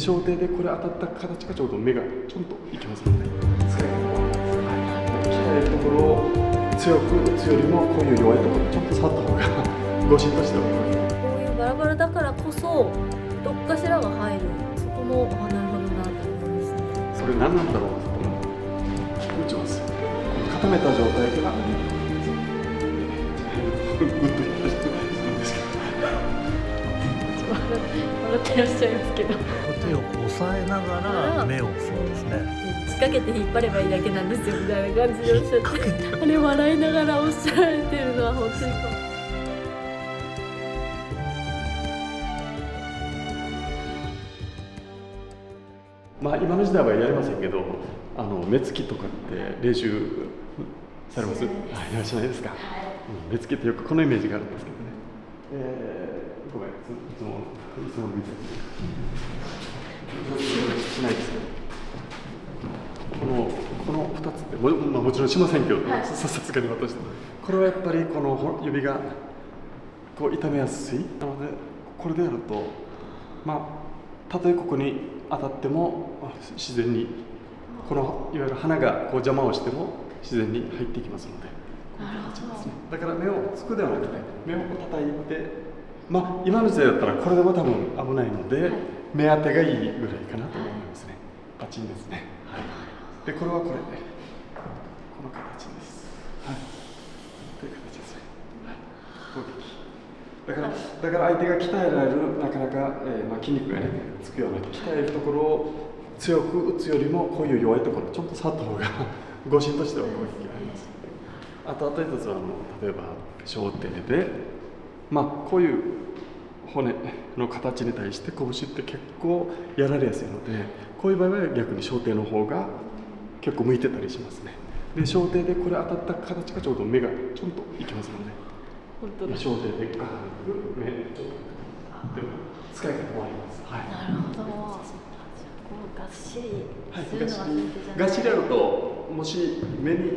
小手でこれ当たった形がちょうど目がちょんといきますので、使い方は鍛えるところを強く打つよりもこういう弱いところちょっと触った方が誤診としてはこういうバラバラだからこそどっかしらが入る、そこもなるほどなと思いますね。それ何なんだろうと思って打ちます。固めた状態からグッとやってるんですけど、笑ってらっしゃいますけど、手を押さえながら目を、そうですね、仕掛けて引っ張ればいいだけなんですよみたいな感じでおっしゃってあれ笑いながらおっしゃられてるのは本当にまあ今の時代はやりませんけど、目つきとかって練習されます？いらっしゃないですか。目つきってよくこのイメージがあるんですけどね。ごめん、いつも見てしないですけど、この2つってもちろんしませんけど、さすがに私でもこれはやっぱりこの指がこう痛めやすいなので、これでやるとたとえここに当たっても自然にこのいわゆる鼻がこう邪魔をしても自然に入っていきますので、こういう形ですね。だから目をつくではなくて目を叩いて、今の時代だったらこれでも多分危ないので、目当てがいいぐらいかなと思いますね。パチンですね。はい、でこれはこれでこの形です。はい、という形ですね。はい、攻撃。だから相手が鍛えられるなかなか、筋肉がねつくような鍛えるところを強く打つよりもこういう弱いところちょっと触った方が誤診としては攻撃があります。あと一つは例えば小手でこういう骨の形に対して拳って結構やられやすいので、こういう場合は逆に小手の方が結構向いてたりしますね。で小手でこれ当たった形がちょうど目がちょんといきますので、本当だ。小手でガーン目ちょっとでも使い方もあります。はい、なるほど。こうがっしりするのががっしりやるともし目にい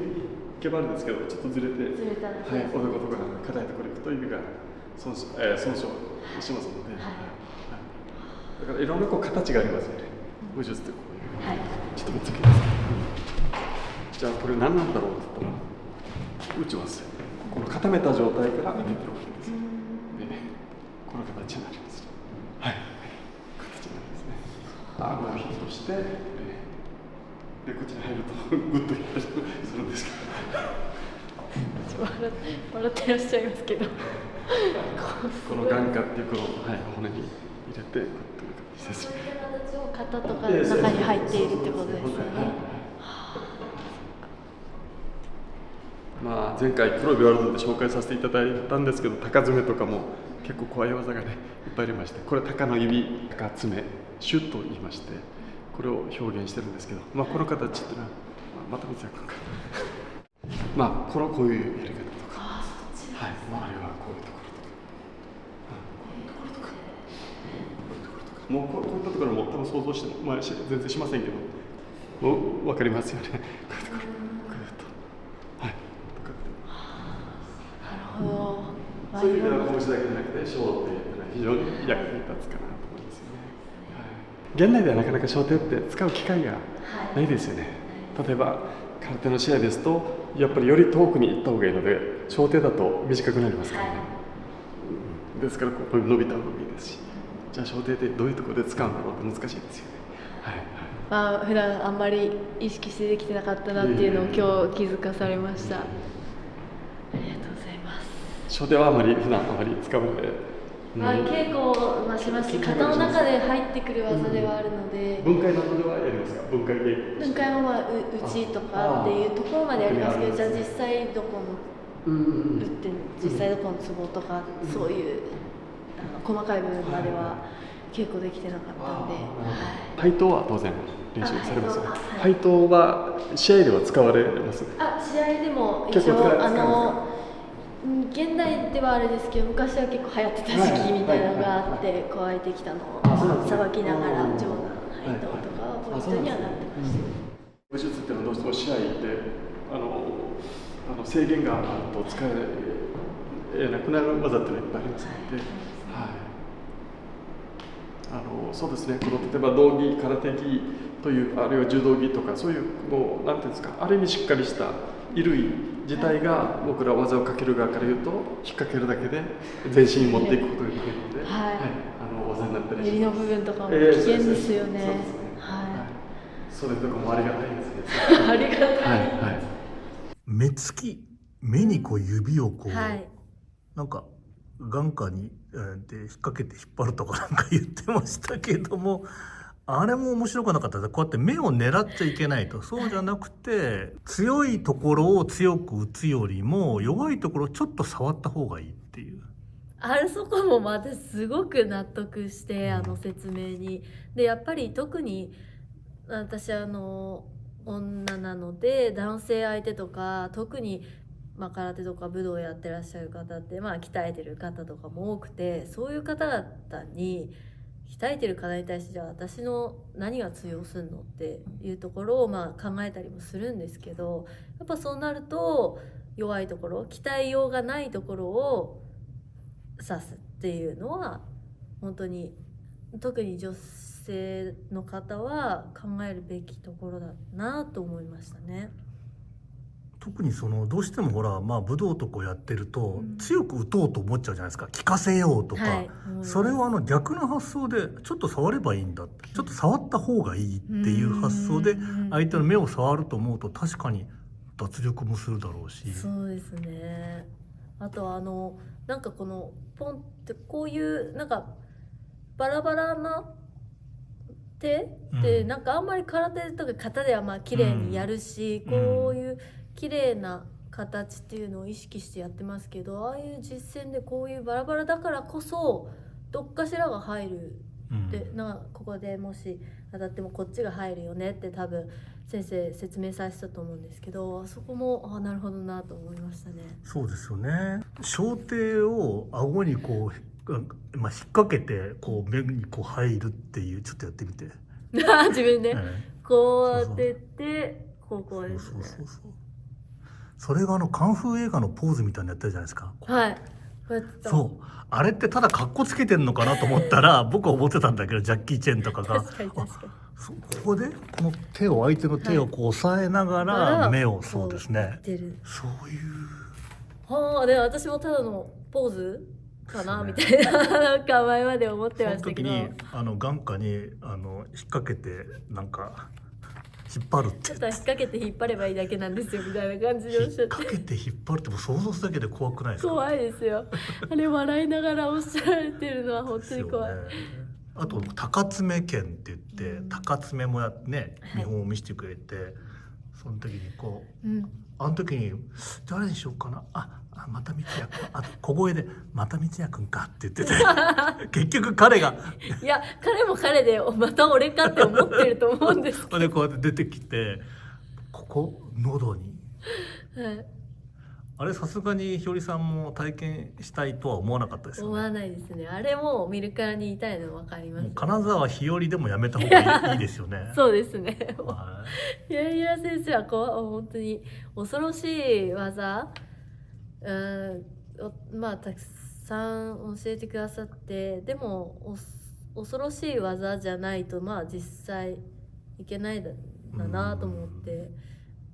けばあるんですけど、ちょっとずれておでことか硬いところに行くと指が損傷しますので、だからいろんな形がありますよね。武術ってこういう、ちょっと見つけます。じゃあこれ何なんだろうって言ったら打ちます。この固めた状態から入れてるわけです。この形になります。はい、形になりますね。顎をヒットして、でこっちに入るとグッとヒットするんですけど。笑ってらっしゃいますけどこの眼下っていう骨に入れてこういう形です。そういう形を肩とかの中に入っているってことですよね。前回黒ビワールドで紹介させていただいたんですけど、高爪とかも結構怖い技がねいっぱいありまして、これ鷹の指、鷹爪、シュッと言いまして、これを表現してるんですけど、この形っていうのはまた水谷君かこういうやり方とか、あるいはこういうところとか、もうこういったところも多分想像しても、全然しませんけど、もう分かりますよね。こういうところ、なるほど。そういう意味では拳だけじゃなくて小手が非常に役に立つかなと思いますよね。現代ではなかなか小手って使う機会がないですよね。例えば空手の試合ですとやっぱりより遠くに行った方がいいので、小手だと短くなりますからね。ですからこう伸びた方がいいですし、じゃあ小手でどういうところで使うんだろうって難しいですよね。普段あんまり意識してできてなかったなっていうのを今日気づかされました。ありがとうございます。小手は普段あまり使われ稽古はしますし、型の中で入ってくる技ではあるので、分解などではやりますか？分解稽古。分解も打ちとかっていうところまでやりますけど、じゃあ実際どこの打って実際どこのツボとかそういう細かい部分までは稽古できてなかったんで。配当は当然練習されますよね。配当は試合では使われます？試合でも一応現代ではあれですけど、昔は結構流行ってた時期みたいなのがあって、加えてきたのをさばきながら上段配当とかポイントにはなってました。武術っていうのはどうしても試合で制限があると使えなくなる技っていうのがいっぱいありますので、そうですね、この例えば道着、空手着という、あるいは柔道着とか、そういうもうなんていうんですか、ある意味しっかりした衣類自体が僕ら技をかける側から言うと、引っ掛けるだけで全身に持っていくことができるので、はい、技になったりします。襟の部分とかも危険ですよね。そうですね。はい。それとかもありがたいですね。ありがたい。はい。目つき、目にこう指をこう、はい、なんか眼下に、で引っ掛けて引っ張るとかなんか言ってましたけども、あれも面白くなかったです。こうやって目を狙っちゃいけないと。そうじゃなくて、強いところを強く打つよりも弱いところをちょっと触った方がいいっていう。そこも私すごく納得して、説明に。でやっぱり特に私女なので、男性相手とか特に、空手とか武道をやってらっしゃる方って、鍛えてる方とかも多くて、そういう方々に鍛えてる方に対して、じゃあ私の何が通用するのっていうところを考えたりもするんですけど、やっぱそうなると弱いところ、鍛えようがないところを指すっていうのは、本当に特に女性の方は考えるべきところだなと思いましたね。特にどうしてもほら、武道とかやってると、強く打とうと思っちゃうじゃないですか。効かせようとか、はい、それを逆の発想でちょっと触ればいいんだって、ちょっと触った方がいいっていう発想で相手の目を触ると思うと、確かに脱力もするだろうし。そうですね。あとはなんかこのポンってこういうなんかバラバラな手ってなんかあんまり空手とか型では綺麗にやるし、こういう綺麗な形っていうのを意識してやってますけど、ああいう実践でこういうバラバラだからこそどっかしらが入るで、ここでもし当たってもこっちが入るよねって多分先生説明されてたと思うんですけど、あそこもなるほどなと思いましたね。そうですよね。小手を顎にこう、引っ掛けてこう目にこう入るっていう、ちょっとやってみて。自分で、こう当ててこうですね。それがカンフー映画のポーズみたいなやったじゃないですか。はい。そうあれってただカッコつけてんのかなと思ったら僕は思ってたんだけど、ジャッキー・チェンとかが確かにここでこの手を、相手の手をこう押さえながら目を、そうですね、そういうで私もただのポーズかな、みたいな構えまで思ってましたけど、その時に眼下に引っ掛けてなんか引っ張るって、ちょっと引っ掛けて引っ張ればいいだけなんですよみたいな感じでおっしゃって、引っ掛けて引っ張るってもう想像するだけで怖くないですか？怖いですよ。あれ笑いながらおっしゃられてるのは本当に怖い。あと高爪剣って言って、高爪もね、見本を見せてくれて、その時にこう、あの時に誰にしようかな、また光也君、小声でまた光也君かって言ってて結局彼がいや彼も彼でまた俺かって思ってると思うんですけどでこうやって出てきて、ここ喉に、あれさすがにひよりさんも体験したいとは思わなかったですよね。思わないですね。あれも見るからに言いたいの分かります、ね。金沢ひよりでもやめた方がいいですよね。そうですね。いや先生は本当に恐ろしい技、たくさん教えてくださって、でも恐ろしい技じゃないと実際いけないだなと思って、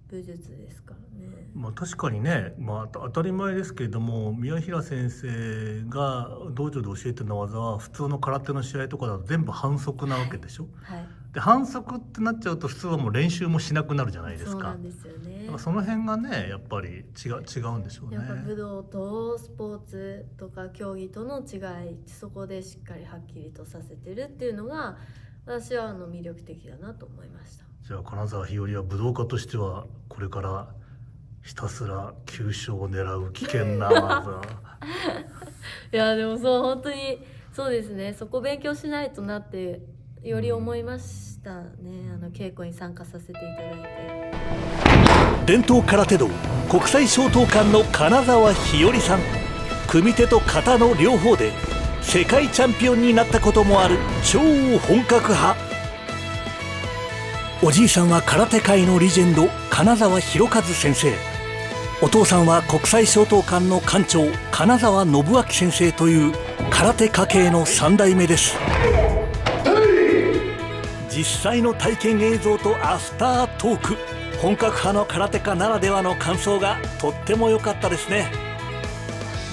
武術ですからね。確かにね、当たり前ですけれども、宮平先生が道場で教えてる技は普通の空手の試合とかだと全部反則なわけでしょ、で反則ってなっちゃうと普通はもう練習もしなくなるじゃないですか。そうなんですよね。その辺がねやっぱり違うんでしょうね。やっぱ武道とスポーツとか競技との違い、そこでしっかりはっきりとさせてるっていうのが私は魅力的だなと思いました。じゃあ金沢ひよりは武道家としてはこれからひたすら急所を狙う危険な技いやでも本当にそうですね。そこ勉強しないとなってより思いましたね。稽古に参加させていただいて。伝統空手道国際商刀館の金沢ひよりさん、組手と形の両方で世界チャンピオンになったこともある超本格派。おじいさんは空手界のレジェンド金沢博一先生、お父さんは国際商刀館の館長金沢信明先生という空手家系の3代目です。実際の体験映像とアフタートーク、本格派の空手家ならではの感想がとっても良かったですね。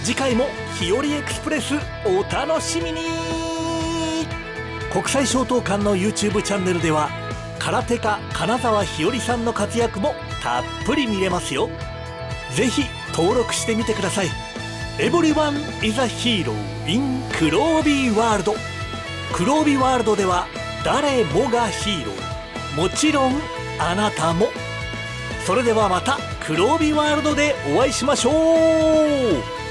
次回も日和エクスプレスお楽しみに。国際衝闘館の YouTube チャンネルでは空手家金沢日和さんの活躍もたっぷり見れますよ。ぜひ登録してみてください。Everyone is a hero in 黒帯ワールド。黒帯ワールドでは誰もがヒーロー、もちろんあなたも。それではまた黒帯ワールドでお会いしましょう。